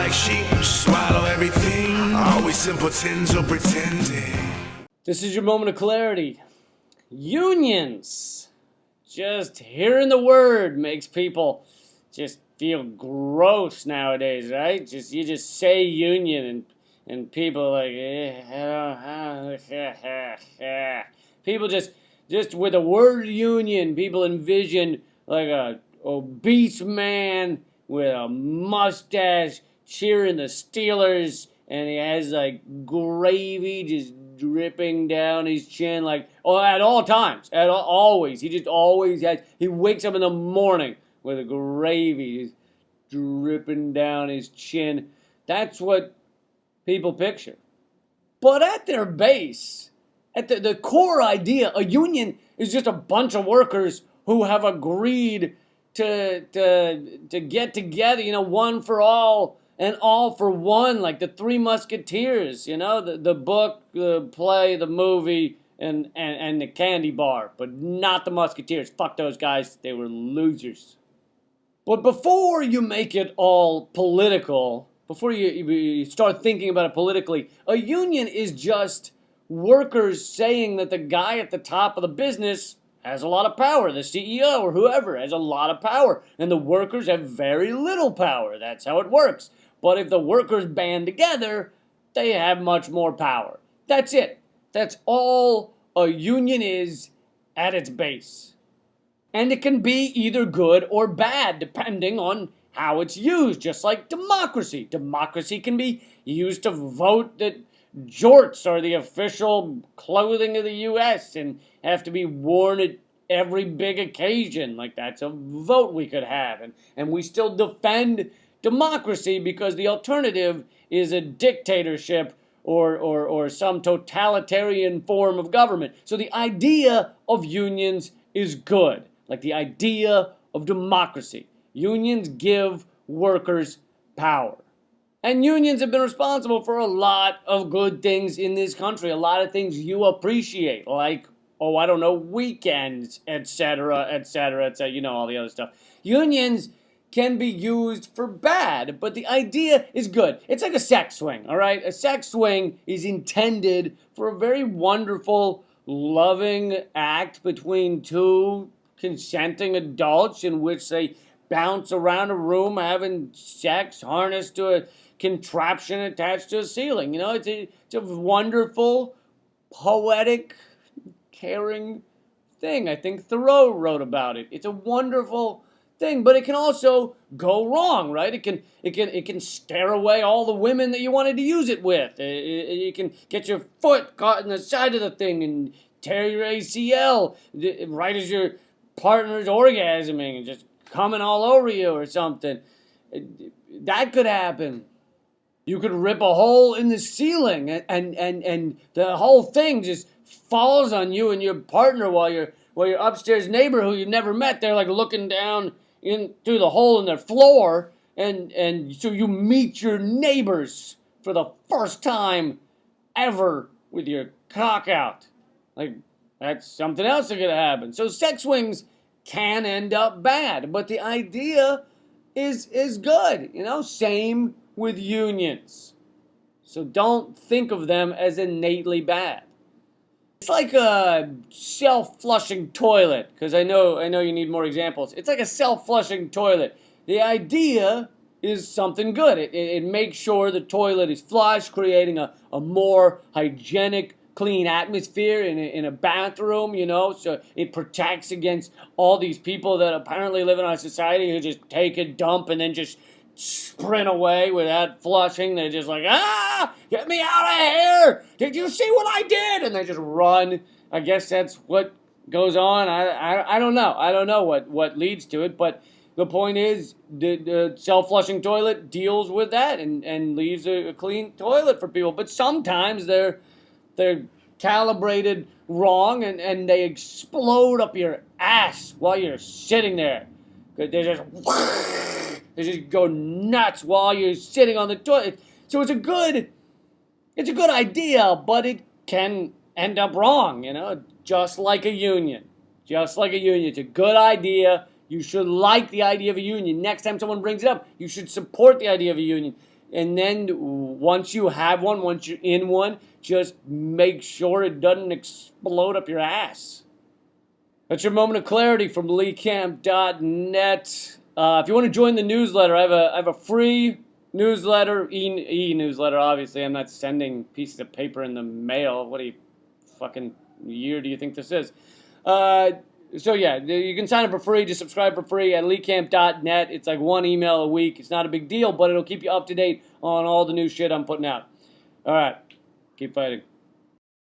like sheep, swallow everything. Always simpletons or pretending. This is your moment of clarity. Unions. Just hearing the word makes people just feel gross nowadays, right? You just say union and people like people just with the word union, people envision like a obese man with a mustache cheering the Steelers, and he has like gravy just dripping down his chin, like at all times, always. He just always has. He wakes up in the morning with a gravy just dripping down his chin. That's what people picture. But at their base, at the core idea, a union is just a bunch of workers who have agreed to get together, one for all and all for one, like the Three Musketeers, the book, the play, the movie, and the candy bar, but not the Musketeers. Fuck those guys, they were losers. But before you make it all political, before you start thinking about it politically, a union is just workers saying that the guy at the top of the business has a lot of power. The CEO or whoever has a lot of power, and the workers have very little power. That's how it works. But if the workers band together, they have much more power. That's it. That's all a union is at its base. And it can be either good or bad, depending on how it's used, just like democracy. Democracy can be used to vote that jorts are the official clothing of the U.S. and have to be worn at every big occasion. Like, that's a vote we could have. And we still defend democracy because the alternative is a dictatorship or some totalitarian form of government. So the idea of unions is good, like the idea of democracy. Unions give workers power. And unions have been responsible for a lot of good things in this country, a lot of things you appreciate, like, weekends, etc., etc., etc., all the other stuff. Unions can be used for bad, but the idea is good. It's like a sex swing, all right? A sex swing is intended for a very wonderful, loving act between two consenting adults in which they bounce around a room having sex harnessed to a contraption attached to a ceiling. It's a wonderful, poetic, caring thing. I think Thoreau wrote about it. It's a wonderful thing, but it can also go wrong, right? It can scare away all the women that you wanted to use it with. You can get your foot caught in the side of the thing and tear your ACL right as your partner's orgasming and just coming all over you or something. That could happen. You could rip a hole in the ceiling and the whole thing just falls on you and your partner while your upstairs neighbor who you've never met, they're like looking down in through the hole in their floor, and so you meet your neighbors for the first time ever with your cock out. Like, that's something else that could happen. So sex swings can end up bad, but the idea is good. Same with unions. So don't think of them as innately bad. It's like a self-flushing toilet, because I know you need more examples. It's like a self-flushing toilet. The idea is something good. It makes sure the toilet is flush, creating a more hygienic, clean atmosphere in a bathroom, so it protects against all these people that apparently live in our society who just take a dump and then just sprint away without flushing. They're just like, get me out of here! Did you see what I did? And they just run. I guess that's what goes on. I don't know. I don't know what leads to it, but the point is the self-flushing toilet deals with that and leaves a clean toilet for people. But sometimes they're calibrated wrong and they explode up your ass while you're sitting there. They just go nuts while you're sitting on the toilet. So it's a good idea, but it can end up wrong, just like a union. Just like a union. It's a good idea. You should like the idea of a union. Next time someone brings it up, you should support the idea of a union. And then once you have one, once you're in one, just make sure it doesn't explode up your ass. That's your moment of clarity from LeeCamp.net. If you want to join the newsletter, I have a free newsletter, e-newsletter, obviously. I'm not sending pieces of paper in the mail. What fucking year do you think this is? So yeah, you can sign up for free. Just subscribe for free at LeeCamp.net. It's like one email a week. It's not a big deal, but it'll keep you up to date on all the new shit I'm putting out. All right, keep fighting.